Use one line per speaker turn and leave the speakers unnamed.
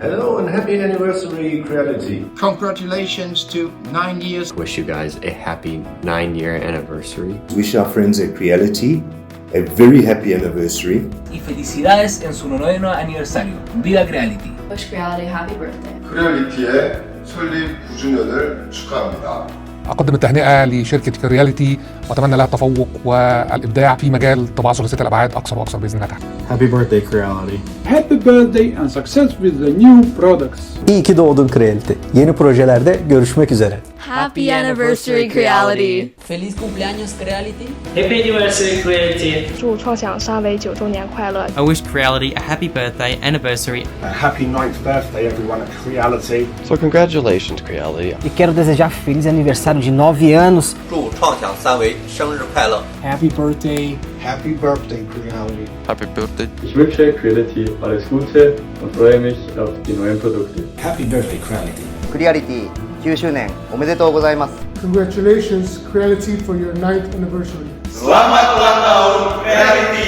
Hello and happy anniversary, Creality.
Congratulations to 9 years.
Wish you guys a happy 9-year anniversary.
Wish our friends at Creality a very happy anniversary.
Y felicidades en su 9º aniversario. ¡Viva Creality!
Wish Creality happy birthday.
크리얼리티의 설립 9주년을 축하합니다.
أقدم التهنئة لشركة كرياليتي وأتمنى لها التفوق والإبداع في مجال طباعة ثلاثية الأبعاد أكثر وأكثر بإذن الله تعالى.
Happy birthday Creality.
Happy birthday and success with the new products.
İyi ki doğdun Creality. Yeni projelerde görüşmek üzere.
Happy anniversary, Creality.
Feliz cumpleaños, Creality.
Happy anniversary, Creality.
祝创想三维9周年快乐。
I wish Creality a happy birthday anniversary.
A happy 9th birthday, everyone at Creality.
So congratulations, Creality.
E quero desejar feliz aniversário de 9 anos.
祝创想三维生日快乐。
Happy birthday.
Happy birthday, Creality.
Happy birthday.
Ich wünsche Creality alles Gute und freue mich auf die neuen Produkte.
Happy birthday, Creality.
Creality 9周年おめでとうございます。
Congratulations, Creality, for your 9th anniversary.
Selamat ulang tahun, Creality.